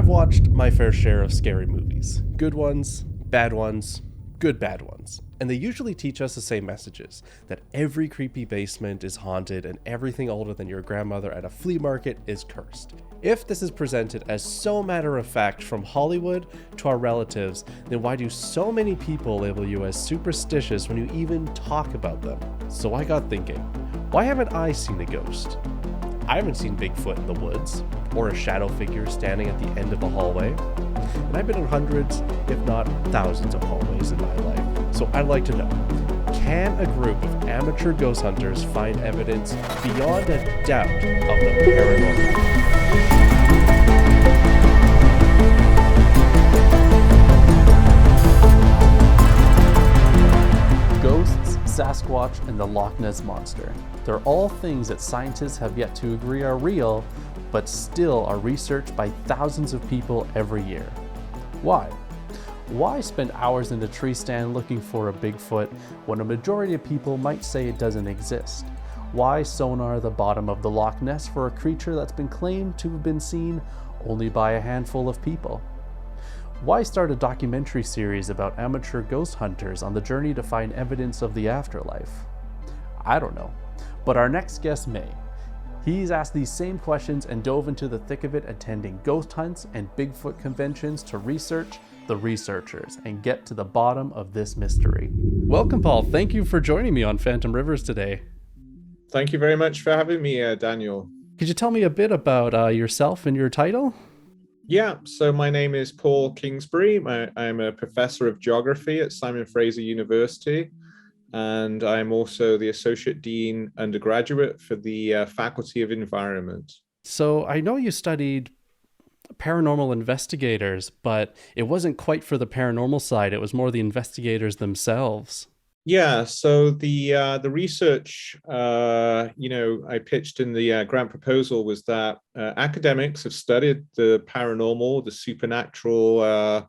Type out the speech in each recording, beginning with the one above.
I've watched my fair share of scary movies. Good ones, bad ones, good bad ones. And they usually teach us the same messages, that every creepy basement is haunted and everything older than your grandmother at a flea market is cursed. If this is presented as so matter of fact from Hollywood to our relatives, then why do so many people label you as superstitious when you even talk about them? So I got thinking, why haven't I seen a ghost? I haven't seen Bigfoot in the woods, or a shadow figure standing at the end of a hallway. And I've been in hundreds, if not thousands of hallways in my life. So I'd like to know, can a group of amateur ghost hunters find evidence beyond a doubt of the paranormal? Ghosts, Sasquatch, and the Loch Ness Monster. They're all things that scientists have yet to agree are real, but still are researched by thousands of people every year. Why? Why spend hours in a tree stand looking for a Bigfoot when a majority of people might say it doesn't exist? Why sonar the bottom of the Loch Ness for a creature that's been claimed to have been seen only by a handful of people? Why start a documentary series about amateur ghost hunters on the journey to find evidence of the afterlife? I don't know, but our next guest may. He's asked these same questions and dove into the thick of it, attending ghost hunts and Bigfoot conventions to research the researchers and get to the bottom of this mystery. Welcome, Paul. Thank you for joining me on Phantom Rivers today. Thank you very much for having me, Daniel. Could you tell me a bit about yourself and your title? Yeah, so my name is Paul Kingsbury. I'm a professor of geography at Simon Fraser University, and I'm also the Associate Dean undergraduate for the Faculty of Environment. So I know you studied paranormal investigators, but it wasn't quite for the paranormal side. It was more the investigators themselves. Yeah, so the research, I pitched in the grant proposal was that academics have studied the paranormal, the supernatural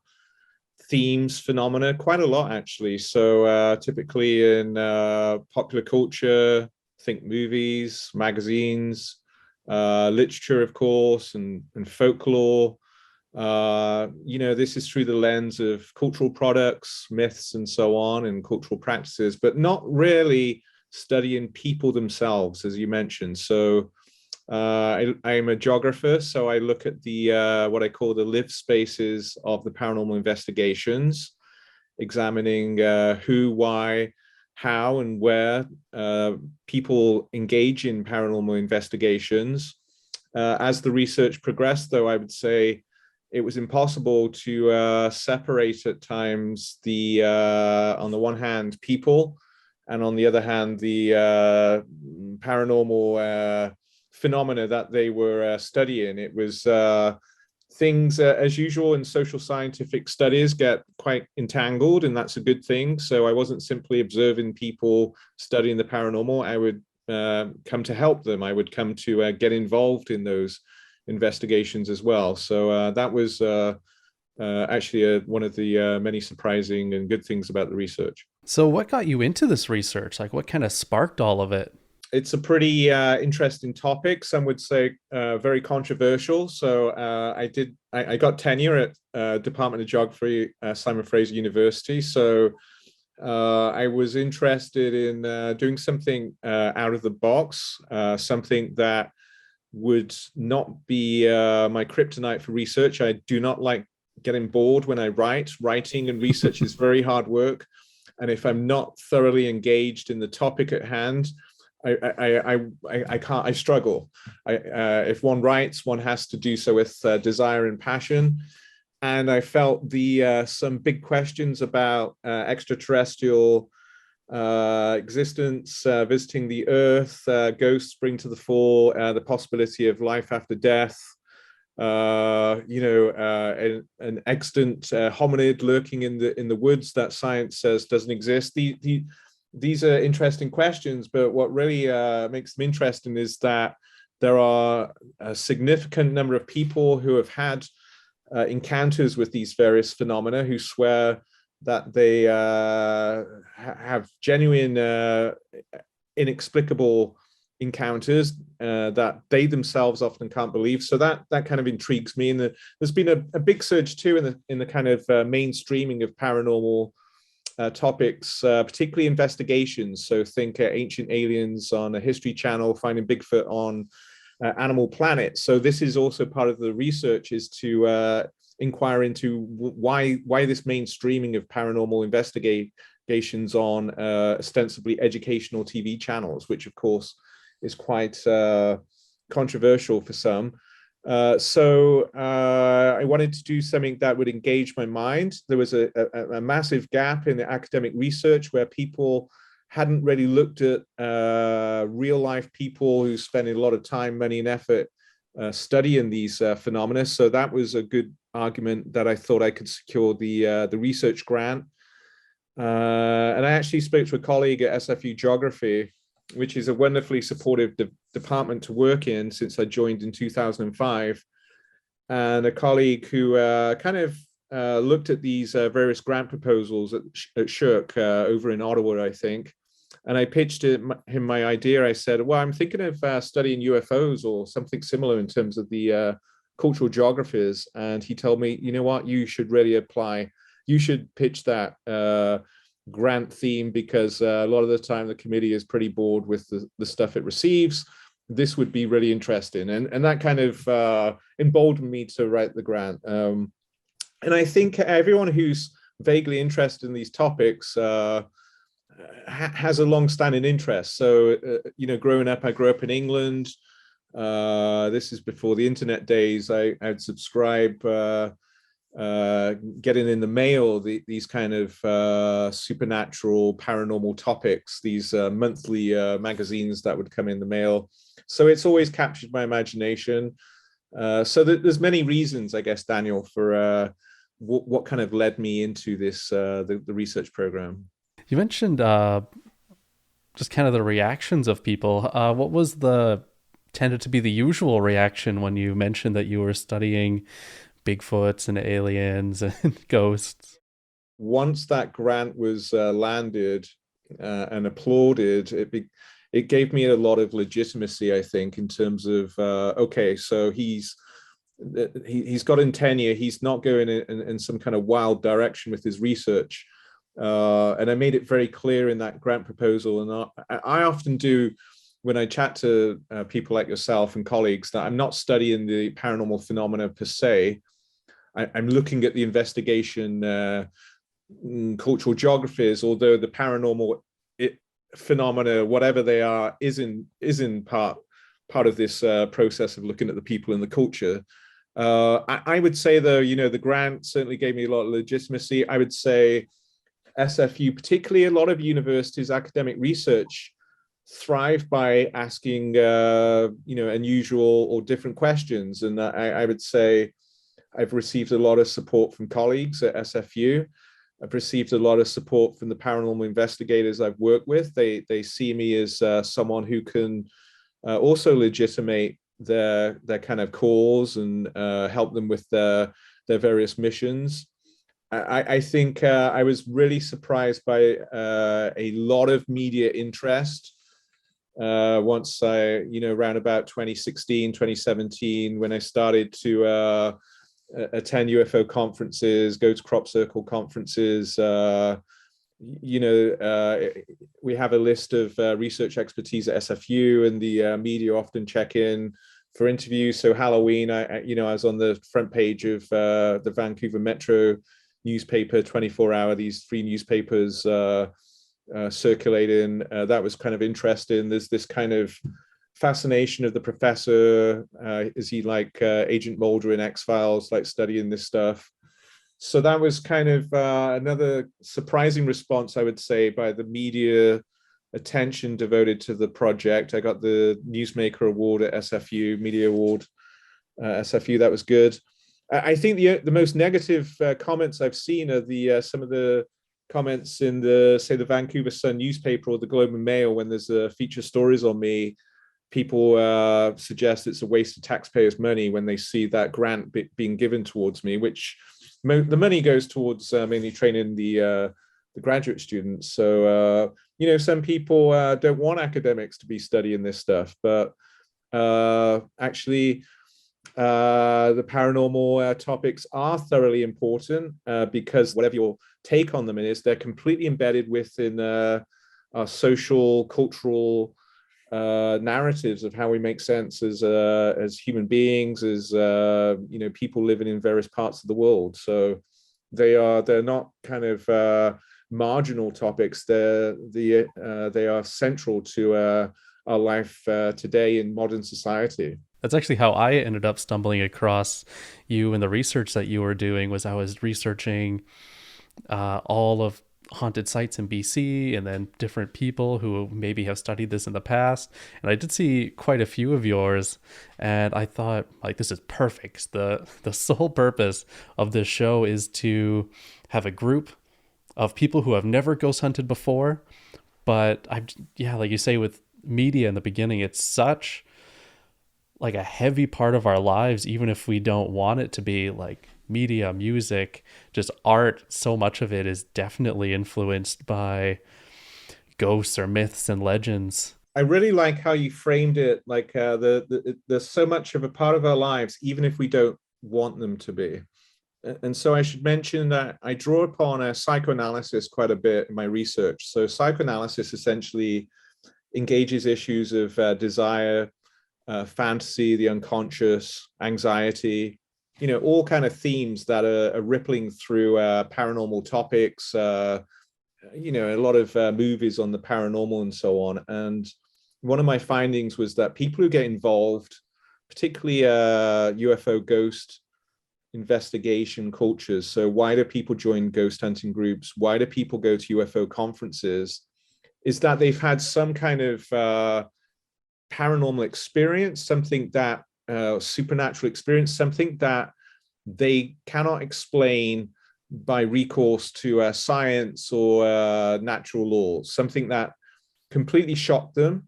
themes, phenomena quite a lot, actually. So typically in popular culture, think movies, magazines, literature, of course, and folklore. This is through the lens of cultural products, myths, and so on, and cultural practices, but not really studying people themselves, as you mentioned. So I'm a geographer, so I look at the what I call the lived spaces of the paranormal investigations, examining who, why, how, and where people engage in paranormal investigations. As the research progressed, though, I would say it was impossible to separate at times the, on the one hand, people, and on the other hand, the paranormal phenomena that they were studying. It was things, as usual in social scientific studies, get quite entangled, and that's a good thing. So I wasn't simply observing people studying the paranormal. I would come to help them. I would come to get involved in those investigations as well. So that was actually one of the many surprising and good things about the research. So what got you into this research? Like, what kind of sparked all of it? It's a pretty interesting topic. Some would say very controversial. So I got tenure at Department of Geography, Simon Fraser University. So I was interested in doing something out of the box, something that would not be my kryptonite for research. I do not like getting bored when I write. Writing and research is very hard work. And if I'm not thoroughly engaged in the topic at hand, I can't, I struggle. If one writes, one has to do so with desire and passion. And I felt some big questions about extraterrestrial existence, visiting the Earth, ghosts bring to the fore the possibility of life after death, an extant hominid lurking in the woods that science says doesn't exist. These are interesting questions, but what really makes them interesting is that there are a significant number of people who have had encounters with these various phenomena who swear that they have genuine, inexplicable encounters that they themselves often can't believe. So that kind of intrigues me. And there's been a big surge too in the kind of mainstreaming of paranormal topics, particularly investigations. So think Ancient Aliens on a History Channel, Finding Bigfoot on Animal Planet. So this is also part of the research, is to inquire into why this mainstreaming of paranormal investigations on ostensibly educational TV channels, which of course is quite controversial for some. So I wanted to do something that would engage my mind. There was a massive gap in the academic research where people hadn't really looked at real life people who spend a lot of time, money, and effort studying these phenomena. So that was a good argument that I thought I could secure the research grant. And I actually spoke to a colleague at SFU Geography, which is a wonderfully supportive department to work in since I joined in 2005. And a colleague who kind of looked at these various grant proposals at SSHRC over in Ottawa, I think. And I pitched him my idea. I said, well, I'm thinking of studying UFOs or something similar in terms of the cultural geographies. And he told me, you know what, you should really apply. You should pitch that grant theme, because a lot of the time the committee is pretty bored with the stuff it receives. This would be really interesting. And that kind of emboldened me to write the grant. And I think everyone who's vaguely interested in these topics has a long-standing interest. So, growing up, I grew up in England. This is before the internet days. I'd subscribe, getting in the mail these kind of supernatural, paranormal topics, these monthly magazines that would come in the mail. So it's always captured my imagination. So there's many reasons, I guess, Daniel, for what kind of led me into this, the research program. You mentioned just kind of the reactions of people. What was tended to be the usual reaction when you mentioned that you were studying Bigfoots and aliens and ghosts? Once that grant was landed and applauded, it gave me a lot of legitimacy, I think, in terms of, okay, so he's got in tenure, he's not going in some kind of wild direction with his research. And I made it very clear in that grant proposal. And I often do, when I chat to people like yourself and colleagues, that I'm not studying the paranormal phenomena per se. I'm looking at the investigation cultural geographies, although the paranormal phenomena, whatever they are, is in part of this process of looking at the people in the culture. I would say, though, the grant certainly gave me a lot of legitimacy. I would say SFU, particularly a lot of universities, academic research thrive by asking, unusual or different questions. And I would say I've received a lot of support from colleagues at SFU. I've received a lot of support from the paranormal investigators I've worked with. They see me as someone who can also legitimate their kind of cause and help them with their various missions. I think I was really surprised by a lot of media interest once around about 2016, 2017, when I started to attend UFO conferences, go to crop circle conferences. We have a list of research expertise at SFU, and the media often check in for interviews. So Halloween, I was on the front page of the Vancouver Metro newspaper, 24-hour, these 3 newspapers circulating. That was kind of interesting. There's this kind of fascination of the professor. Is he like Agent Mulder in X-Files, like studying this stuff? So that was kind of another surprising response, I would say, by the media attention devoted to the project. I got the Newsmaker Award at SFU, Media Award, SFU. That was good. I think the most negative comments I've seen are some of the comments in the Vancouver Sun newspaper or the Globe and Mail when there's feature stories on me. People suggest it's a waste of taxpayers' money when they see that grant being given towards me, which the money goes towards mainly training the the graduate students. So some people don't want academics to be studying this stuff, but actually the paranormal topics are thoroughly important because whatever your take on them is, they're completely embedded within our social, cultural narratives of how we make sense as human beings, as people living in various parts of the world. So they're not kind of marginal topics. They are central to our life today in modern society. That's actually how I ended up stumbling across you and the research that you were doing. Was I was researching all of haunted sites in BC and then different people who maybe have studied this in the past. And I did see quite a few of yours, and I thought, like, this is perfect. The sole purpose of this show is to have a group of people who have never ghost hunted before. But like you say, with media in the beginning, it's such like a heavy part of our lives, even if we don't want it to be. Like media, music, just art, so much of it is definitely influenced by ghosts or myths and legends. I really like how you framed it, like there's so much of a part of our lives, even if we don't want them to be. And so I should mention that I draw upon psychoanalysis quite a bit in my research. So psychoanalysis essentially engages issues of desire, fantasy, the unconscious, anxiety, all kind of themes that are rippling through paranormal topics, a lot of movies on the paranormal and so on. And one of my findings was that people who get involved, particularly UFO ghost investigation cultures, so why do people join ghost hunting groups? Why do people go to UFO conferences? Is that they've had some kind of paranormal experience, something that supernatural experience, something that they cannot explain by recourse to science or natural laws, something that completely shocked them.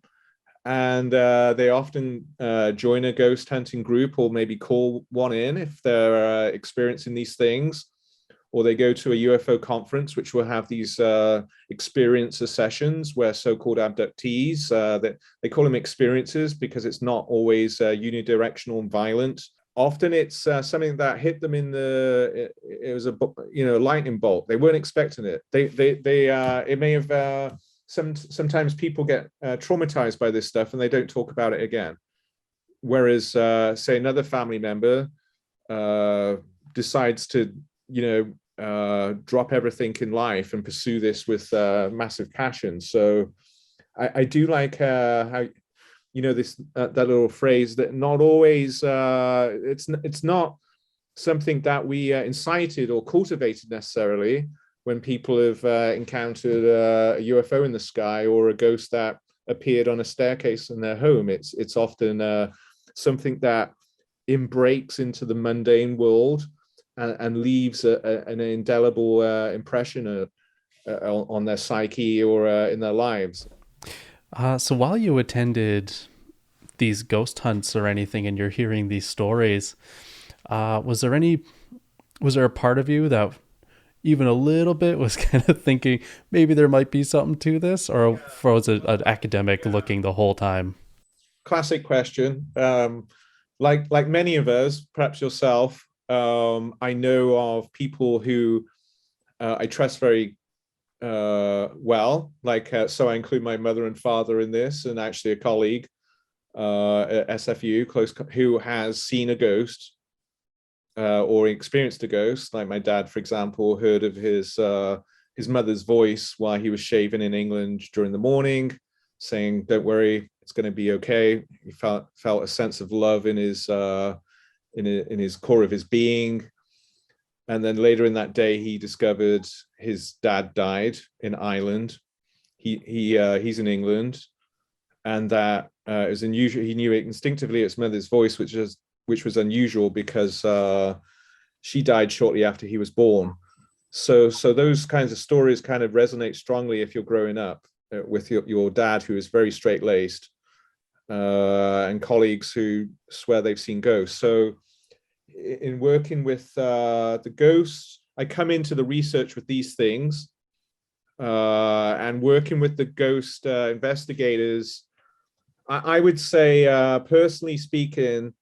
And they often join a ghost hunting group, or maybe call one in if they're experiencing these things, or they go to a UFO conference, which will have these experiencer sessions where so-called abductees, that they call them experiences because it's not always unidirectional and violent. Often it's something that hit them it was a lightning bolt. They weren't expecting it. It may have sometimes people get traumatized by this stuff and they don't talk about it again. Whereas say another family member decides to drop everything in life and pursue this with massive passion. So I do like how this that little phrase that not always it's not something that we incited or cultivated necessarily when people have encountered a UFO in the sky or a ghost that appeared on a staircase in their home. It's often something that breaks into the mundane world and leaves an indelible impression on their psyche or in their lives. So while you attended these ghost hunts or anything and you're hearing these stories, was there a part of you that even a little bit was kind of thinking maybe there might be something to this, or was it an academic looking the whole time? Classic question. Like many of us, perhaps yourself, I know of people who I trust very well. So I include my mother and father in this, and actually a colleague at SFU, who has seen a ghost or experienced a ghost. Like my dad, for example, heard of his mother's voice while he was shaving in England during the morning, saying, "Don't worry, it's going to be okay." He felt a sense of love in his core of his being. And then later in that day, he discovered his dad died in Ireland. He's in England, and that it was unusual. He knew it instinctively. It's mother's voice, which was unusual because she died shortly after he was born. So those kinds of stories kind of resonate strongly if you're growing up with your dad, who is very straight-laced, and colleagues who swear they've seen ghosts. So in working with the ghosts, I come into the research with these things, and working with the ghost investigators, I would say, personally speaking,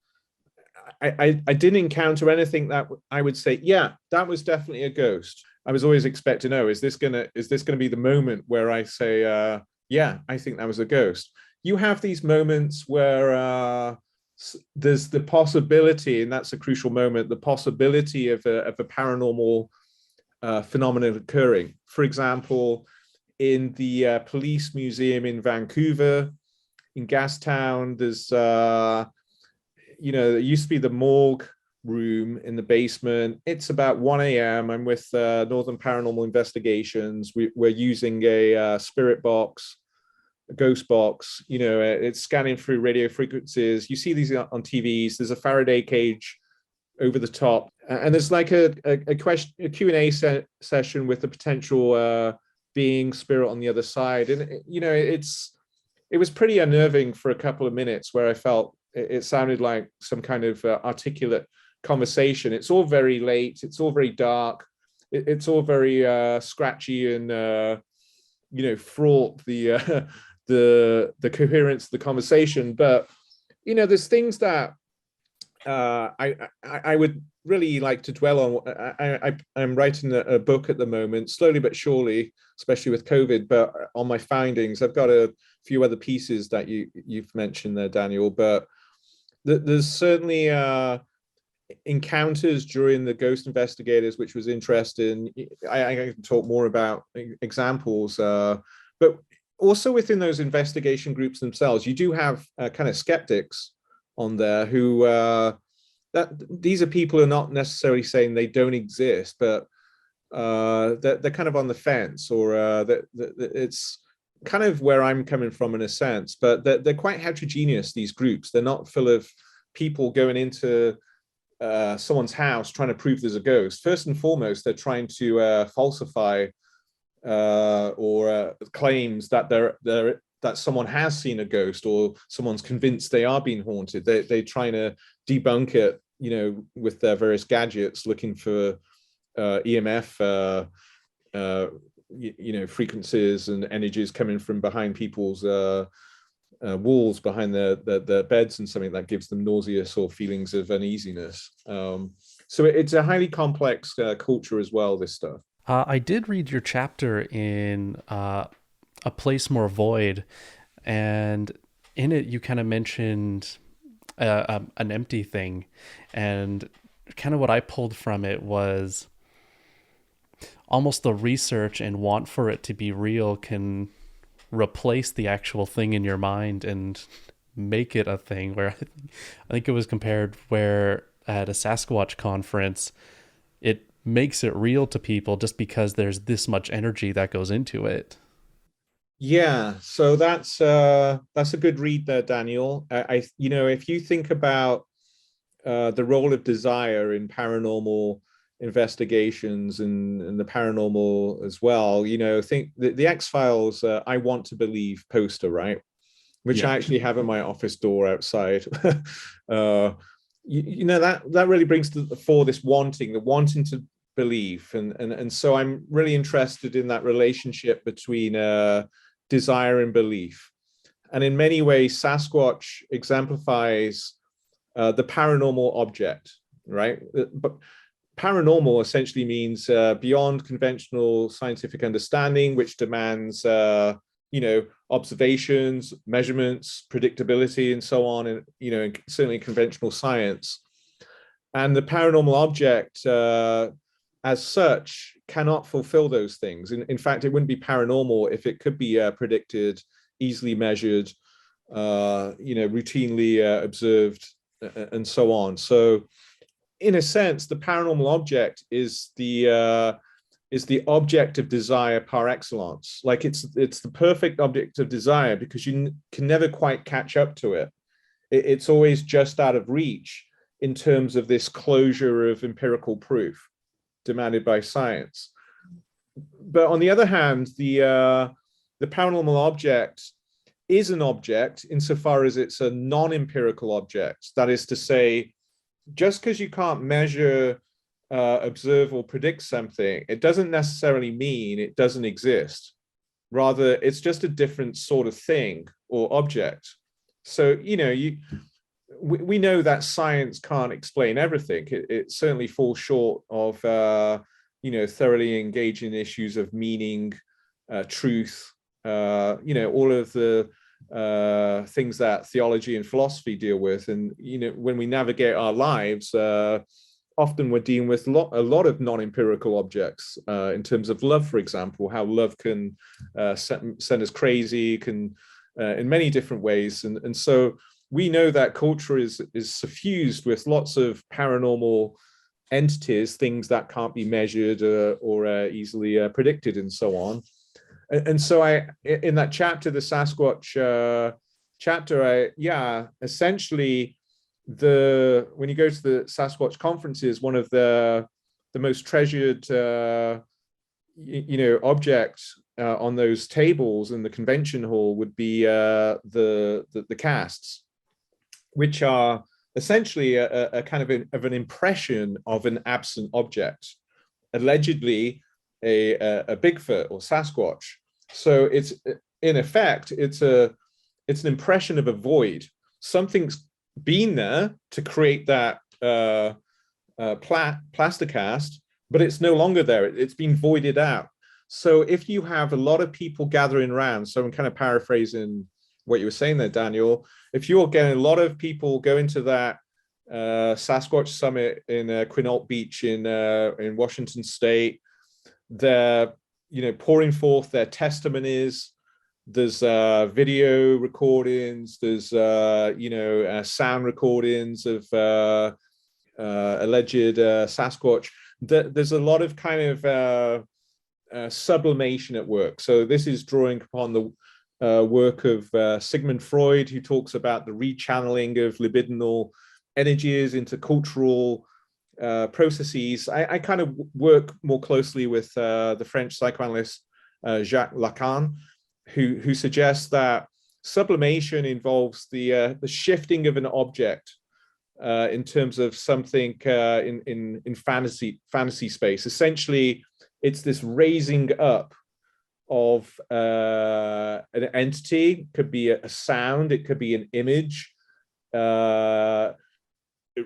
I didn't encounter anything that I would say, yeah, that was definitely a ghost. I was always expecting, oh, is this gonna be the moment where I say, yeah, I think that was a ghost. You have these moments where there's the possibility, and that's a crucial moment, the possibility of a paranormal phenomenon occurring. For example, in the police museum in Vancouver, in Gastown, there's there used to be the morgue room in the basement. It's about 1 a.m. I'm with Northern Paranormal Investigations. We're using a spirit box, a ghost box. It's scanning through radio frequencies. You see these on TVs. There's a Faraday cage over the top, and there's like a Q&A session with the potential being spirit on the other side. And it was pretty unnerving for a couple of minutes, where I felt it sounded like some kind of articulate conversation. It's all very late. It's all very dark. It's all very scratchy and fraught, the coherence of the conversation. But there's things that I would really like to dwell on. I'm writing a book at the moment, slowly but surely, especially with COVID. But on my findings, I've got a few other pieces that you've mentioned there, Daniel. But there's certainly encounters during the ghost investigators, which was interesting. I can talk more about examples, but also within those investigation groups themselves, you do have kind of skeptics on there who that these are people who are not necessarily saying they don't exist, but they're kind of on the fence, or that it's kind of where I'm coming from in a sense. But they're quite heterogeneous, these groups. They're not full of people going into someone's house trying to prove there's a ghost. First and foremost, they're trying to falsify or claims that that someone has seen a ghost, or someone's convinced they are being haunted. They're trying to debunk it, with their various gadgets, looking for EMF, frequencies and energies coming from behind people's walls, behind their beds, and something that gives them nauseous or feelings of uneasiness. So it's a highly complex culture as well, this stuff. I did read your chapter in A Place More Void, and in it you kind of mentioned an empty thing, and kind of what I pulled from it was almost the research and want for it to be real can replace the actual thing in your mind and make it a thing. Where I think it was compared where at a Sasquatch conference, it makes it real to people just because there's this much energy that goes into it. Yeah, so that's a good read there, Daniel. If you think about the role of desire in paranormal investigations and the paranormal as well, think the X-Files I Want to Believe poster, right? Which I actually have in my office door outside. That really brings to the fore this wanting, the wanting to believe, and so I'm really interested in that relationship between desire and belief. And in many ways, Sasquatch exemplifies the paranormal object, right? But paranormal essentially means beyond conventional scientific understanding, which demands observations, measurements, predictability, and so on, and certainly conventional science. And the paranormal object as such cannot fulfill those things. In fact, it wouldn't be paranormal if it could be predicted, easily measured, routinely observed, and so on. So in a sense, the paranormal object is the object of desire par excellence. Like it's the perfect object of desire, because you can never quite catch up to it. It's always just out of reach in terms of this closure of empirical proof demanded by science. But on the other hand, the paranormal object is an object insofar as it's a non-empirical object. That is to say, just because you can't measure observe or predict something, it doesn't necessarily mean it doesn't exist. Rather, it's just a different sort of thing or object. So, we know that science can't explain everything. It certainly falls short of, thoroughly engaging issues of meaning, truth, all of the things that theology and philosophy deal with. And, when we navigate our lives, often we're dealing with a lot of non-empirical objects, in terms of love, for example, how love can send us crazy, can in many different ways. And so we know that culture is suffused with lots of paranormal entities, things that can't be measured or easily predicted, and so on. And so in that chapter, the Sasquatch chapter, essentially, when you go to the Sasquatch conferences, one of the most treasured objects on those tables in the convention hall would be the casts, which are essentially a kind of an impression of an absent object, allegedly a Bigfoot or Sasquatch. So it's, in effect, it's an impression of a void. Something's been there to create that plasticast, but it's no longer there. It's been voided out. So if you have a lot of people gathering around, so I'm kind of paraphrasing what you were saying there, Daniel, if you're getting a lot of people going to that Sasquatch summit in Quinault Beach in Washington State, they're pouring forth their testimonies. There's video recordings, there's sound recordings of alleged Sasquatch. There's a lot of kind of sublimation at work. So this is drawing upon the work of Sigmund Freud, who talks about the rechanneling of libidinal energies into cultural processes. I kind of work more closely with the French psychoanalyst Jacques Lacan, who suggests that sublimation involves the shifting of an object in terms of something in fantasy space. Essentially, it's this raising up of an entity. It could be a sound, it could be an image. It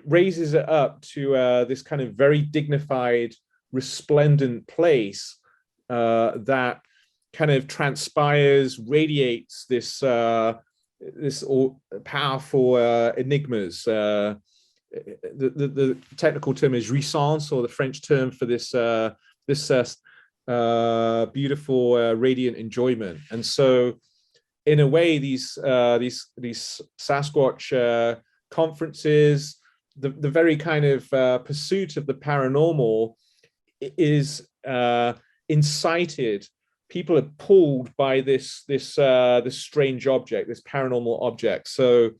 raises it up to this kind of very dignified, resplendent place that kind of transpires, radiates this powerful enigmas. The technical term is jouissance, or the French term for this beautiful radiant enjoyment. And so, in a way, these Sasquatch conferences, the very kind of pursuit of the paranormal is incited. People are pulled by this strange object, this paranormal object. So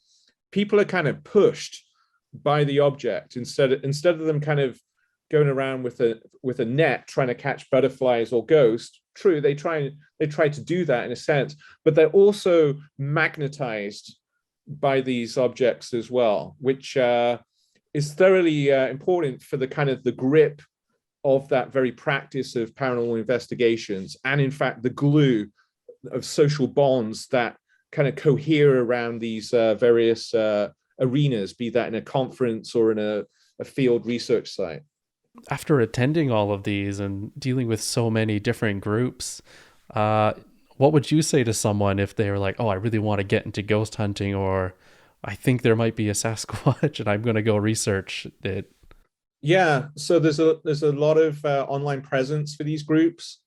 people are kind of pushed by the object instead of them kind of going around with a net trying to catch butterflies or ghosts. True, they try to do that in a sense, but they're also magnetized by these objects as well, which is thoroughly important for the kind of the grip of that very practice of paranormal investigations, and in fact the glue of social bonds that kind of cohere around these various arenas, be that in a conference or in a field research site. After attending all of these and dealing with so many different groups, what would you say to someone if they were like, oh, I really want to get into ghost hunting, or I think there might be a Sasquatch and I'm going to go research it? Yeah, so there's a lot of online presence for these groups,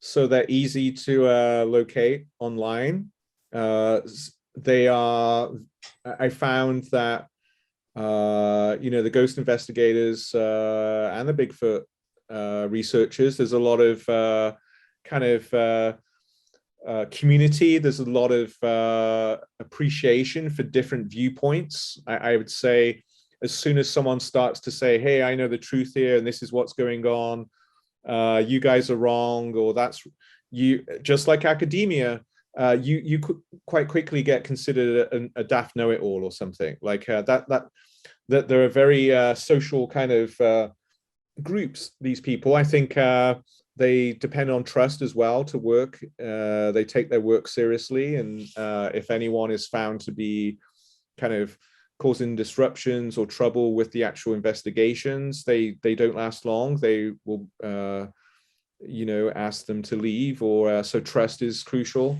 so they're easy to locate online. They are. I found that the ghost investigators and the Bigfoot researchers. There's a lot of kind of community. There's a lot of appreciation for different viewpoints. I would say, as soon as someone starts to say, hey, I know the truth here and this is what's going on, you guys are wrong, or that's you, just like academia, you could quite quickly get considered a daft know-it-all or something like that. That there are very social kind of groups these people. I think they depend on trust as well to work. They take their work seriously, and if anyone is found to be kind of causing disruptions or trouble with the actual investigations, they don't last long. They will ask them to leave, or so trust is crucial.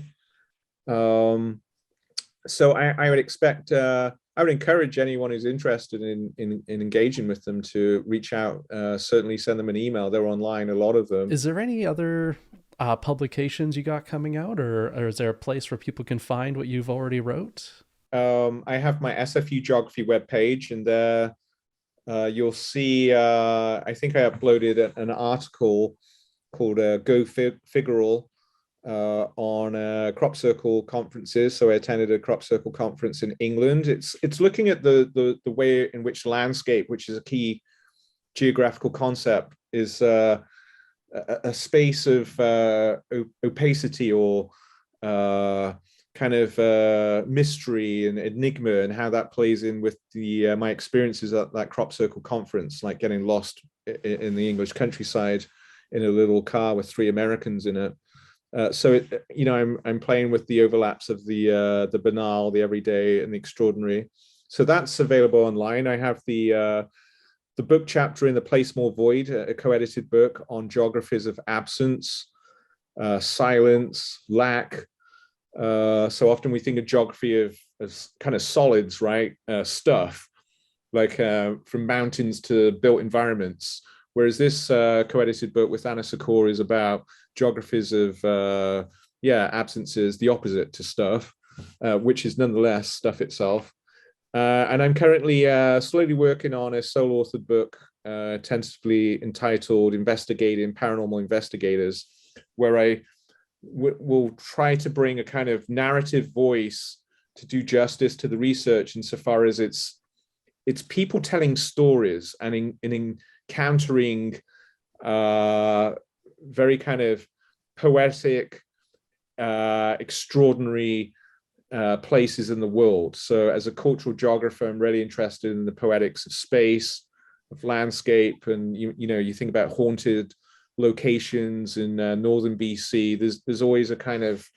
So I would expect, I would encourage anyone who's interested in engaging with them to reach out. Certainly send them an email. They're online, a lot of them. Is there any other publications you got coming out, or is there a place where people can find what you've already wrote? I have my SFU Geography webpage, and there you'll see, I think I uploaded an article called Go Figural on crop circle conferences. So I attended a crop circle conference in England. It's looking at the way in which landscape, which is a key geographical concept, is a space of opacity or kind of mystery and enigma, and how that plays in with the my experiences at that crop circle conference, like getting lost in the English countryside in a little car with 3 Americans in it. So I'm playing with the overlaps of the banal, the everyday, and the extraordinary. So that's available online. I have the book chapter in The Place More Void, a co-edited book on geographies of absence, silence, lack. So often we think of geography as kind of solids, right? Stuff like from mountains to built environments. Whereas this co-edited book with Anna Sakor is about geographies of absences, the opposite to stuff, which is nonetheless stuff itself. And I'm currently slowly working on a solo authored book, tentatively entitled Investigating Paranormal Investigators, where I will try to bring a kind of narrative voice to do justice to the research, insofar as it's people telling stories and encountering very kind of poetic, extraordinary places in the world. So as a cultural geographer, I'm really interested in the poetics of space, of landscape, and you think about haunted locations in northern BC. There's always a kind of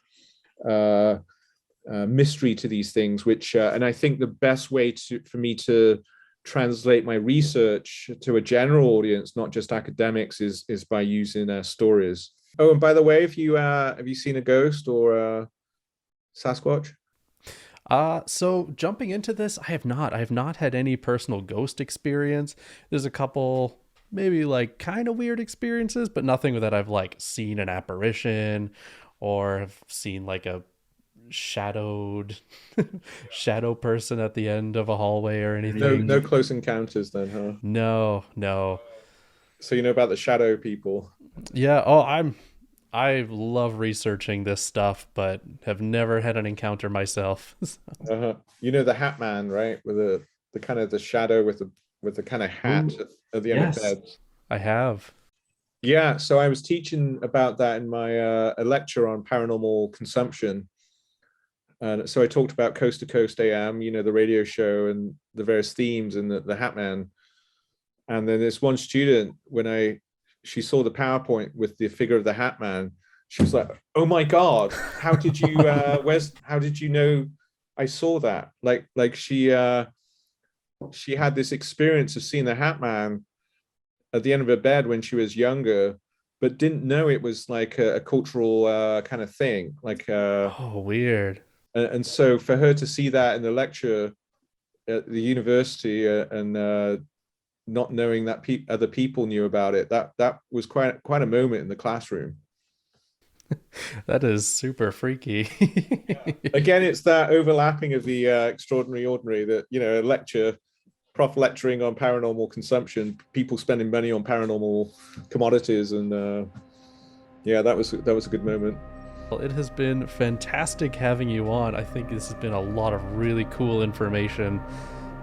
mystery to these things, which and I think the best way for me to translate my research to a general audience, not just academics, is by using stories. Oh, and by the way, have you seen a ghost or a Sasquatch? So jumping into this, I have not had any personal ghost experience. There's a couple maybe like kind of weird experiences, but nothing that I've like seen an apparition or have seen like a shadowed shadow person at the end of a hallway or anything. No close encounters then, huh? No. So you know about the shadow people? Yeah. I love researching this stuff, but have never had an encounter myself. You know the Hat Man, right? With the kind of the shadow with the kind of hat at the end of beds. I have. Yeah, so I was teaching about that in my a lecture on paranormal consumption. And so I talked about Coast to Coast AM, the radio show and the various themes and the Hat Man. And then this one student, when she saw the PowerPoint with the figure of the Hat Man, she was like, "Oh my God, how did you how did you know I saw that?" Like she had this experience of seeing the Hat Man at the end of her bed when she was younger, but didn't know it was like a cultural kind of thing. Like oh, weird. And so for her to see that in the lecture at the university and not knowing that other people knew about it, that was quite a moment in the classroom. That is super freaky. Again, it's that overlapping of the extraordinary ordinary, that a lecture, prof lecturing on paranormal consumption, people spending money on paranormal commodities, and that was a good moment. Well, it has been fantastic having you on. I think this has been a lot of really cool information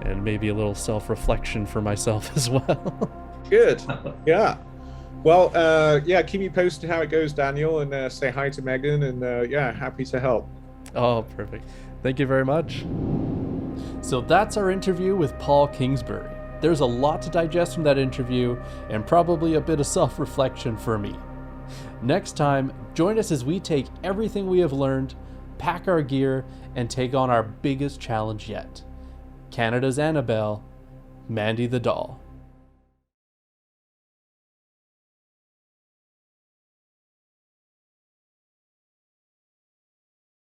and maybe a little self-reflection for myself as well. Good. Yeah. Well, keep me posted how it goes, Daniel, and say hi to Megan, and happy to help. Oh, perfect. Thank you very much. So that's our interview with Paul Kingsbury. There's a lot to digest from that interview, and probably a bit of self-reflection for me. Next time, join us as we take everything we have learned, pack our gear, and take on our biggest challenge yet. Canada's Annabelle, Mandy the Doll.